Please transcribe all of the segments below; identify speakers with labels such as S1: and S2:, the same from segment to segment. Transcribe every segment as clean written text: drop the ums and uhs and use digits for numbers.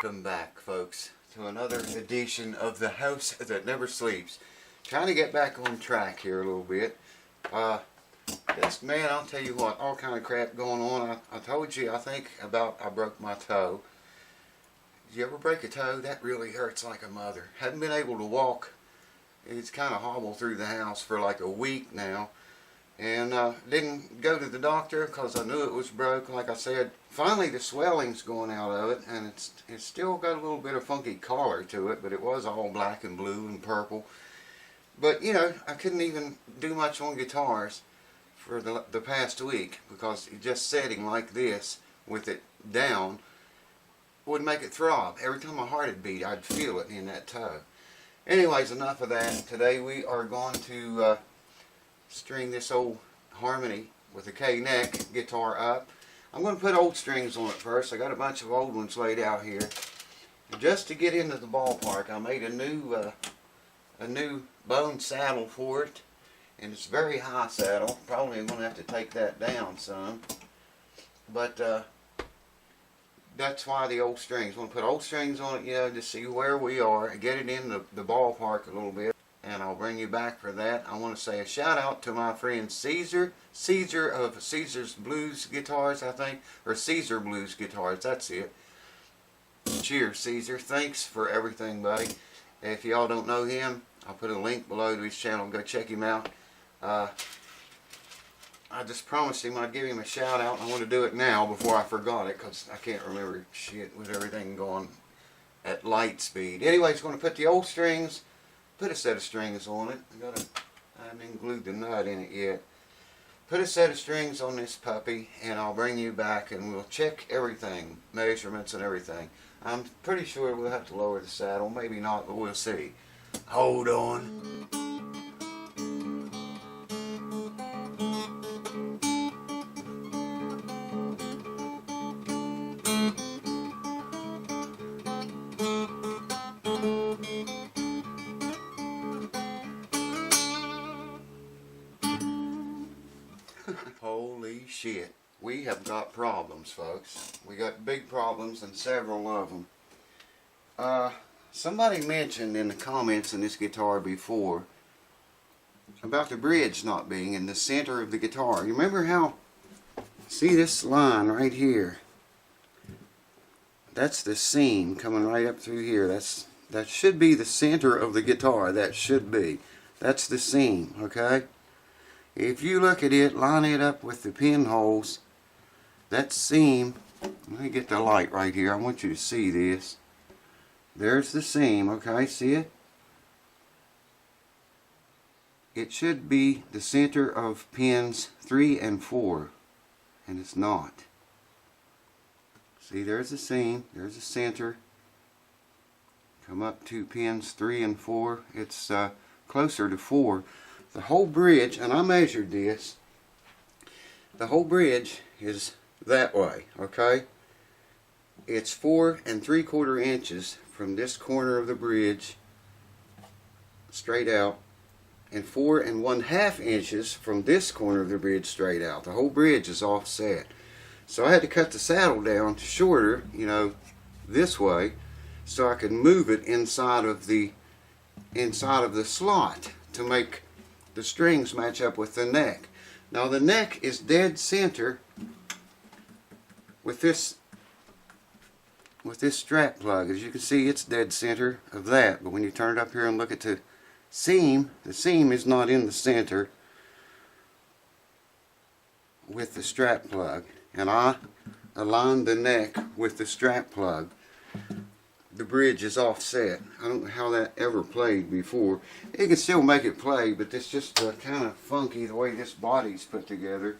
S1: Welcome back, folks, to another edition of The House That Never Sleeps. Trying to get back on track here a little bit. This man, I'll tell you what, all kind of crap going on. I told you, I think, about I broke my toe. Did you ever break a toe? That really hurts like a mother. Haven't been able to walk. It's kind of hobbled through the house for like a week now. And didn't go to the doctor because I knew it was broke. Like I said, finally the swelling's going out of it, and it's still got a little bit of funky color to it, but it was all black and blue and purple. But you know, I couldn't even do much on guitars for the past week because just setting like this with it down would make it throb. Every time my heart would beat, I'd feel it in that toe. Anyways, enough of that. Today we are going to string this old Harmony with a K neck guitar up. I'm going to put old strings on it first. I got a bunch of old ones laid out here. And just to get into the ballpark, I made a new bone saddle for it, and it's a very high saddle. Probably I'm going to have to take that down some, but that's why the old strings. I'm going to put old strings on it, you know, to see where we are and get it in the ballpark a little bit. And I'll bring you back for that. I want to say a shout out to my friend Cesar of Cesar's Blues Guitars, I think, or Cesar Blues Guitars, that's it. Cheers, Cesar. Thanks for everything, buddy. If y'all don't know him, I'll put a link below to his channel. Go check him out. I just promised him I'd give him a shout out. I want to do it now before I forgot it because I can't remember shit with everything going at light speed. Anyways, going to put the old strings. Put a set of strings on it. I haven't even glued the nut in it yet. Put a set of strings on this puppy, and I'll bring you back and we'll check everything, measurements and everything. I'm pretty sure we'll have to lower the saddle. Maybe not, but we'll see. Hold on. Holy shit. We have got problems, folks. We got big problems and several of them. Somebody mentioned in the comments in this guitar before about the bridge not being in the center of the guitar. You remember how, see this line right here? That's the seam coming right up through here. That should be the center of the guitar. That should be. That's the seam, okay? If you look at it, line it up with the pinholes, that seam, let me get the light right here, I want you to see this. There's the seam, okay, see it? It should be the center of pins 3 and 4, and it's not. See, there's the seam, there's the center. Come up to pins 3 and 4, it's closer to 4. The whole bridge, and I measured this, the whole bridge is that way, okay? It's 4 3/4 inches from this corner of the bridge straight out, and 4 1/2 inches from this corner of the bridge straight out. The whole bridge is offset. So I had to cut the saddle down shorter, you know, this way, so I could move it inside of the slot to make the strings match up with the neck. Now the neck is dead center with this strap plug. As you can see, it's dead center of that, but when you turn it up here and look at the seam is not in the center with the strap plug, and I aligned the neck with the strap plug. The bridge is offset. I don't know how that ever played before. It can still make it play, but it's just kind of funky the way this body's put together.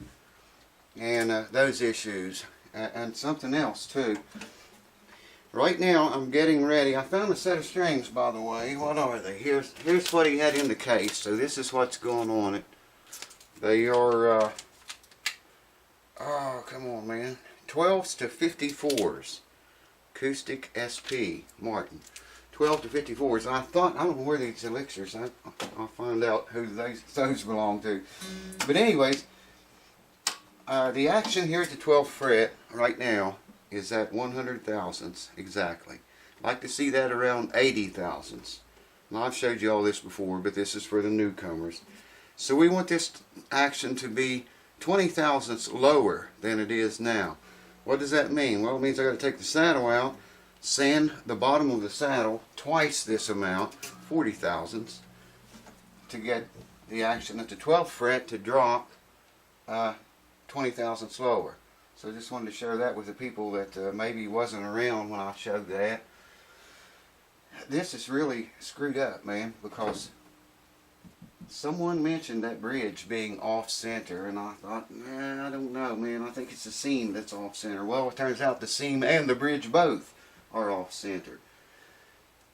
S1: And those issues. And something else too. Right now I'm getting ready. I found a set of strings, by the way. What are they? Here's what he had in the case. So this is what's going on it. They are, oh come on man, 12s to 54s. Acoustic SP Martin, 12 to 54s. I thought, I don't know where these elixirs, I'll find out who those belong to. But anyways, the action here at the 12th fret right now is at 100 thousandths exactly. Like to see that around 80 thousandths. Now I've showed you all this before, but this is for the newcomers. So we want this action to be 20 thousandths lower than it is now. What does that mean? Well, it means I got to take the saddle out, sand the bottom of the saddle twice this amount, 40 thousandths, to get the action at the 12th fret to drop 20 thousandths lower. So I just wanted to share that with the people that maybe wasn't around when I showed that. This is really screwed up, man, because someone mentioned that bridge being off center, and I thought, nah, I don't know, man. I think it's the seam that's off center. Well, it turns out the seam and the bridge both are off center.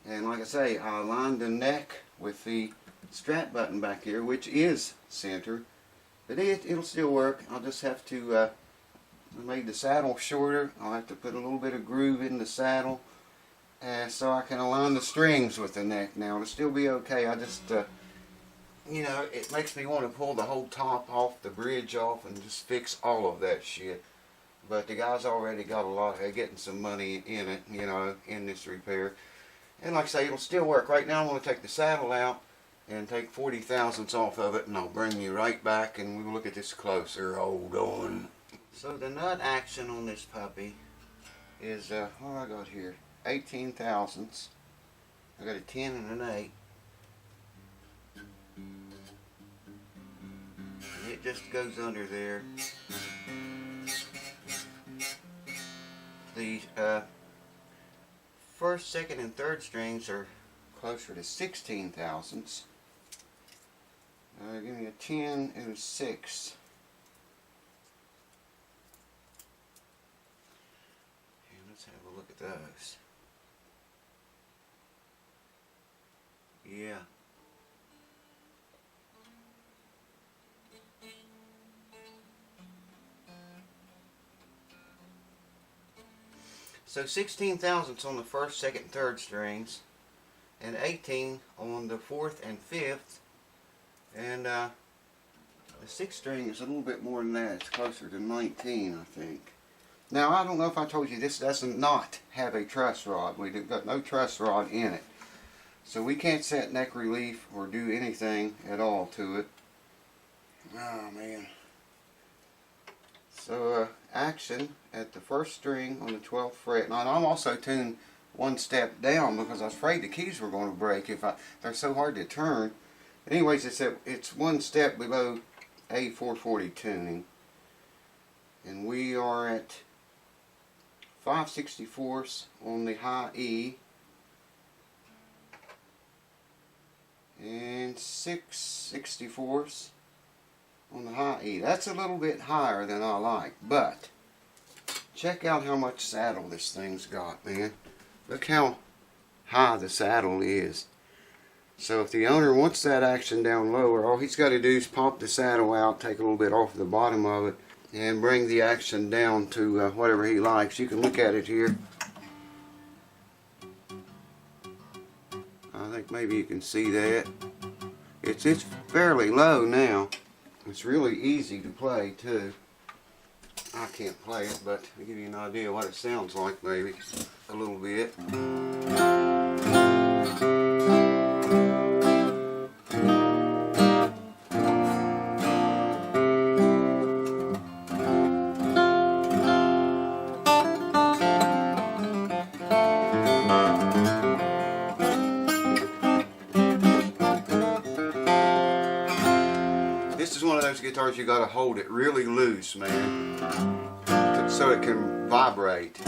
S1: And like I say, I aligned the neck with the strap button back here, which is center, but it'll still work. I'll just have to I made the saddle shorter. I'll have to put a little bit of groove in the saddle, so I can align the strings with the neck now. It'll still be okay. I just you know, it makes me want to pull the whole top off, the bridge off, and just fix all of that shit. But the guy's already got a lot, getting some money in it, you know, in this repair. And like I say, it'll still work. Right now I'm going to take the saddle out and take 40 thousandths off of it, and I'll bring you right back and we'll look at this closer. Hold on. So the nut action on this puppy is, what I got here? 18 thousandths. I got a 10 and an 8. It just goes under there. The first, second, and third strings are closer to 16 thousandths. Give me a 10 and a 6. And let's have a look at those. Yeah. So 16 thousandths on the first, second, third strings, and 18 on the fourth and fifth, and the sixth string is a little bit more than that. It's closer to 19, I think. Now I don't know if I told you, this does not have a truss rod. We've got no truss rod in it, so we can't set neck relief or do anything at all to it. Oh man. So action at the first string on the 12th fret. Now I'm also tuned one step down because I was afraid the keys were going to break they're so hard to turn. Anyways, it's one step below A440 tuning, and we are at 5/64 on the high E and 6/64 on the high E. That's a little bit higher than I like, but check out how much saddle this thing's got, man. Look how high the saddle is. So if the owner wants that action down lower, all he's got to do is pop the saddle out, take a little bit off the bottom of it, and bring the action down to whatever he likes. You can look at it here. I think maybe you can see that. It's fairly low now. It's really easy to play too. I can't play it, but to give you an idea what it sounds like, maybe a little bit. This is one of those guitars you gotta hold it really loose, man, so it can vibrate.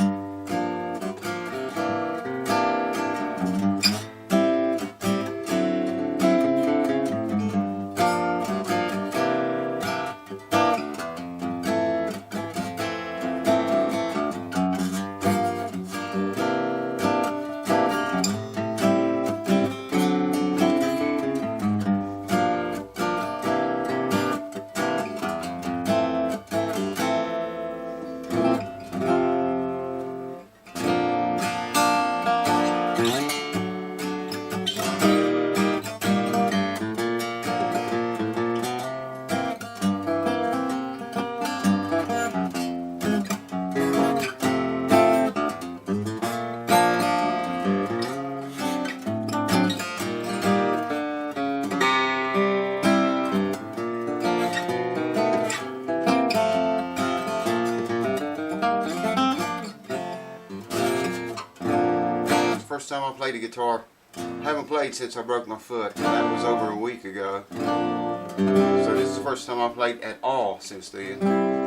S1: first time I played the guitar. Haven't played since I broke my foot. That was over a week ago. So this is the first time I played at all since then.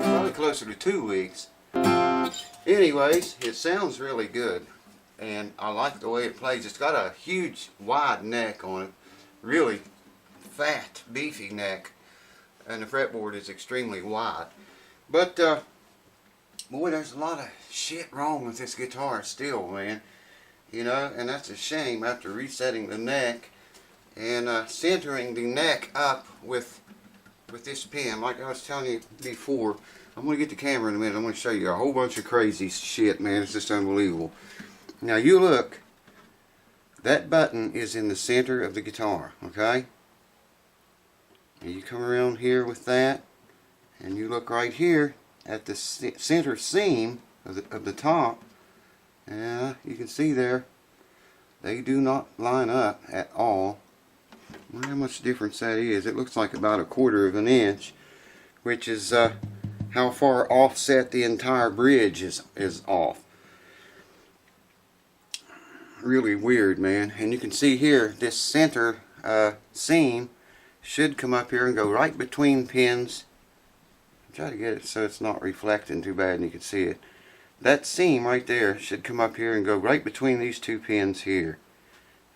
S1: Probably closer to 2 weeks. Anyways, it sounds really good. And I like the way it plays. It's got a huge, wide neck on it. Really fat, beefy neck. And the fretboard is extremely wide. But, boy, there's a lot of shit wrong with this guitar still, man. You know, and that's a shame after resetting the neck and centering the neck up with this pin. Like I was telling you before, I'm going to get the camera in a minute. I'm going to show you a whole bunch of crazy shit, man. It's just unbelievable. Now, you look. That button is in the center of the guitar, okay? And you come around here with that, and you look right here at the center seam of the top. Yeah, you can see there, they do not line up at all. I wonder how much difference that is. It looks like about 1/4 of an inch, which is how far offset the entire bridge is off. Really weird, man. And you can see here, this center seam should come up here and go right between pins. Try to get it so it's not reflecting too bad and you can see it. That seam right there should come up here and go right between these two pins here.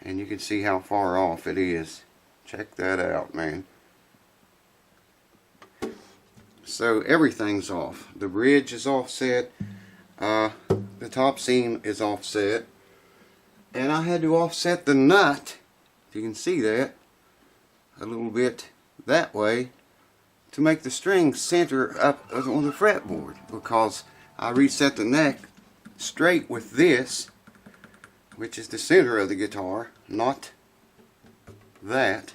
S1: And you can see how far off it is. Check that out, man. So everything's off. The bridge is offset. The top seam is offset. And I had to offset the nut, if you can see that, a little bit that way to make the string center up on the fretboard, because I reset the neck straight with this, which is the center of the guitar, not that.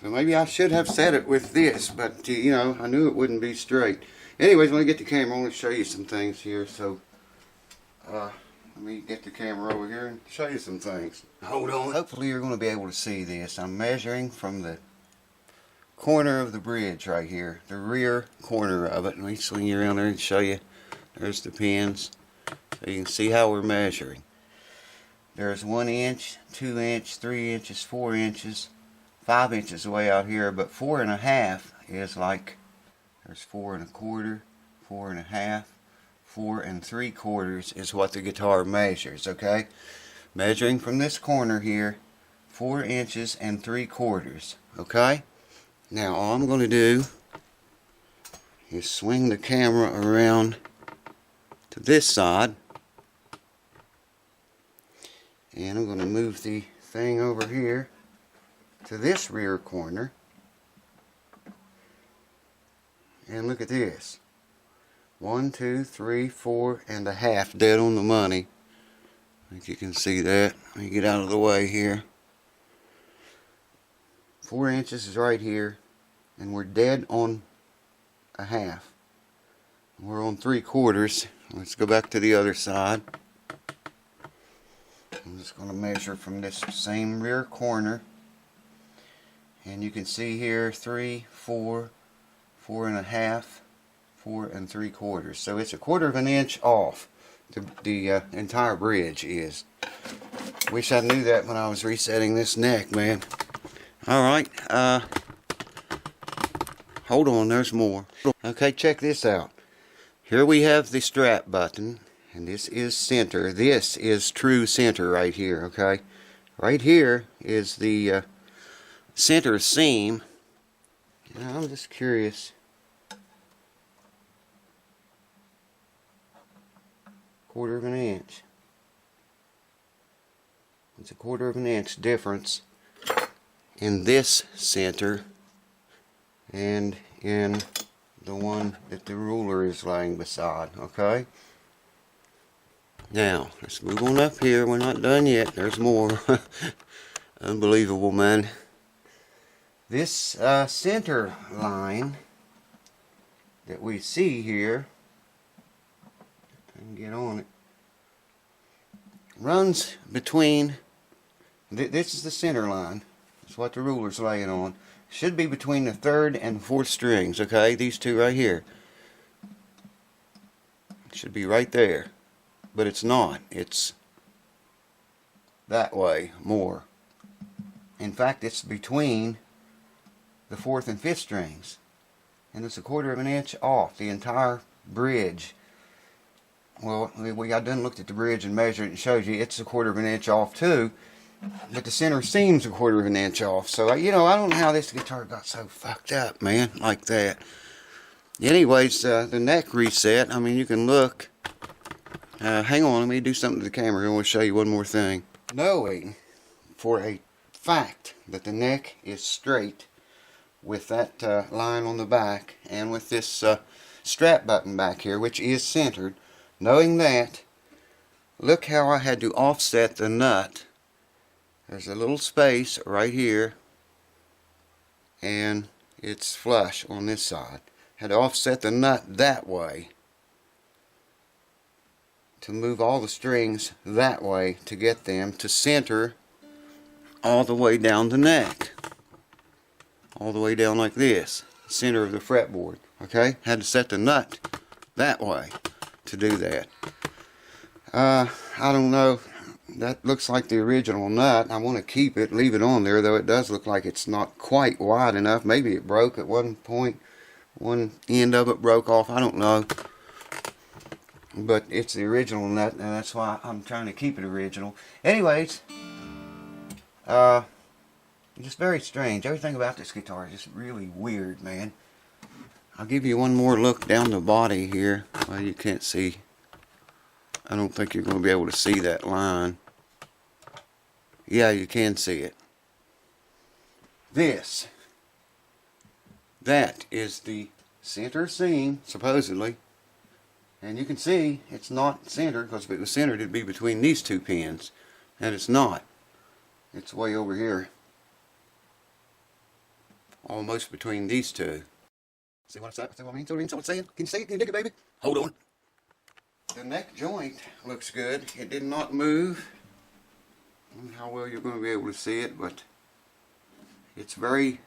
S1: So maybe I should have set it with this, but you know, I knew it wouldn't be straight. Anyways, when I get the camera, I want to show you some things here. So, let me get the camera over here and show you some things. Hold on. Hopefully you're going to be able to see this. I'm measuring from the corner of the bridge right here, the rear corner of it. Let me swing you around there and show you. There's the pins, so you can see how we're measuring. There's 1 inch, 2 inch, 3 inches, 4 inches, 5 inches away out here, but 4.5 is like, there's 4 1/4, 4.5, 4 3/4 is what the guitar measures, okay? Measuring from this corner here, 4 inches and 3/4, okay? Now all I'm going to do is swing the camera around to this side, and I'm going to move the thing over here to this rear corner, and look at this. 1, 2, 3, 4.5, dead on the money. I think you can see that. Let me get out of the way here. 4 inches is right here, and we're dead on 1/2. We're on 3/4. Let's go back to the other side. I'm just going to measure from this same rear corner, and you can see here 3, 4, 4.5, 4 3/4. So it's 1/4 of an inch off. The entire bridge is. Wish I knew that when I was resetting this neck, man. Alright, hold on, there's more. Okay, check this out. Here we have the strap button, and this is center. This is true center right here, okay? Right here is the center seam. Now, I'm just curious. 1/4 of an inch. It's 1/4 of an inch difference in this center and in the one that the ruler is laying beside, okay? Now, let's move on up here. We're not done yet. There's more. Unbelievable, man. This center line that we see here, I can get on it, runs between, this is the center line. That's what the ruler's laying on. Should be between the 3rd and 4th strings, okay? These two right here. It should be right there. But it's not. It's that way more. In fact, it's between the 4th and 5th strings, and it's 1/4 of an inch off the entire bridge. Well, I done looked at the bridge and measured it, and showed you it's 1/4 of an inch off too, but the center seam's 1/4 of an inch off. So you know, I don't know how this guitar got so fucked up, man, like that. Anyways, the neck reset, I mean, you can look. Hang on, let me do something to the camera. I want to show you one more thing. Knowing for a fact that the neck is straight with that line on the back and with this strap button back here, which is centered, knowing that, look how I had to offset the nut. There's a little space right here, and it's flush on this side. Had to offset the nut that way to move all the strings that way to get them to center all the way down the neck, all the way down like this, center of the fretboard. Okay, had to set the nut that way to do that. I don't know, that looks like the original nut. I want to keep it, leave it on there, though it does look like it's not quite wide enough. Maybe it broke at one point, one end of it broke off, I don't know. But it's the original nut, and that's why I'm trying to keep it original. Anyways, just very strange. Everything about this guitar is just really weird, man. I'll give you one more look down the body here. Well, you can't see. I don't think you're going to be able to see that line. Yeah, you can see it. That is the center seam, supposedly. And you can see it's not centered, because if it was centered it'd be between these two pins. And it's not. It's way over here. Almost between these two. See what I mean? See what I'm saying? Can you see it? Can you dig it, baby? Hold on. The neck joint looks good. It did not move. I don't know how well you're going to be able to see it, but it's very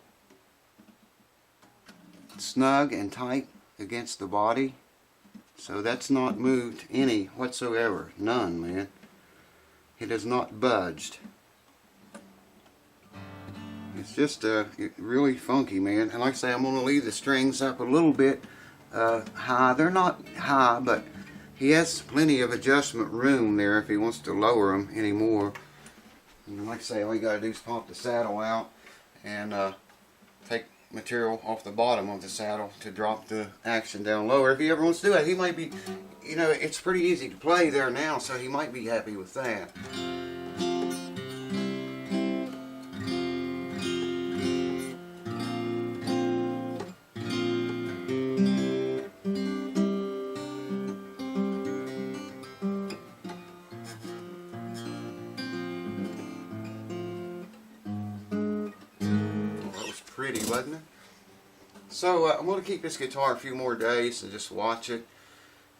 S1: snug and tight against the body. So that's not moved any whatsoever. None, man. It has not budged. It's just really funky, man. And like I say, I'm going to leave the strings up a little bit high. They're not high, but he has plenty of adjustment room there if he wants to lower them anymore. And like I say, all you got to do is pump the saddle out and take material off the bottom of the saddle to drop the action down lower. If he ever wants to do that, he might be, you know, it's pretty easy to play there now, so he might be happy with that. Pretty, wasn't it? So I'm going to keep this guitar a few more days and just watch it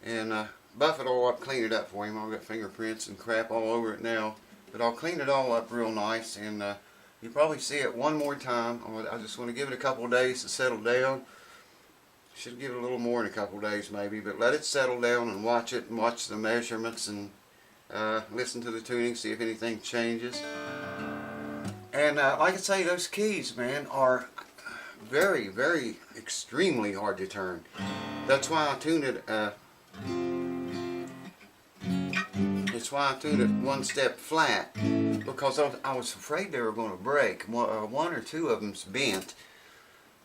S1: and buff it all up, clean it up for him. I've got fingerprints and crap all over it now, but I'll clean it all up real nice, and you'll probably see it one more time. I just want to give it a couple of days to settle down. Should give it a little more in a couple of days maybe, but let it settle down and watch it, and watch the measurements, and listen to the tuning, see if anything changes. And like I say, those keys, man, are very, very, extremely hard to turn. That's why I tune it. It's why I tuned it one step flat, because I was afraid they were going to break. One or two of them's bent.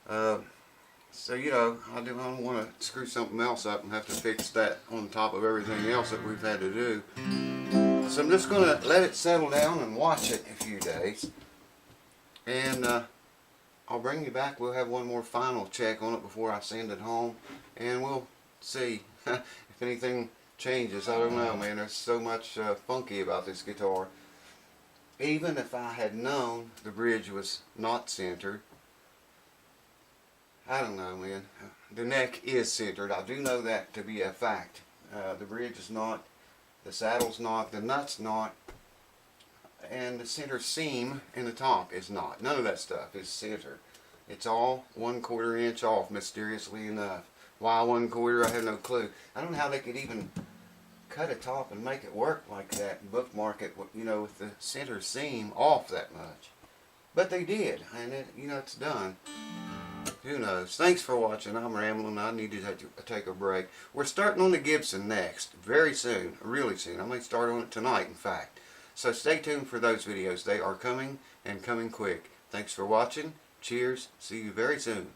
S1: So you know, I don't want to screw something else up and have to fix that on top of everything else that we've had to do. So I'm just going to let it settle down and watch it a few days. And I'll bring you back. We'll have one more final check on it before I send it home, and we'll see if anything changes. I don't know, man. There's so much funky about this guitar. Even if I had known the bridge was not centered, I don't know, man. The neck is centered. I do know that to be a fact. The bridge is not, the saddle's not, the nut's not, and the center seam in the top is not. None of that stuff is centered. It's all 1/4 inch off, mysteriously enough. Why 1/4? I have no clue. I don't know how they could even cut a top and make it work like that and bookmark it, you know, with the center seam off that much. But they did, and it, you know, it's done. Who knows? Thanks for watching. I'm rambling. I need to take a break. We're starting on the Gibson next, very soon, really soon. I may start on it tonight, in fact. So stay tuned for those videos. They are coming, and coming quick. Thanks for watching. Cheers. See you very soon.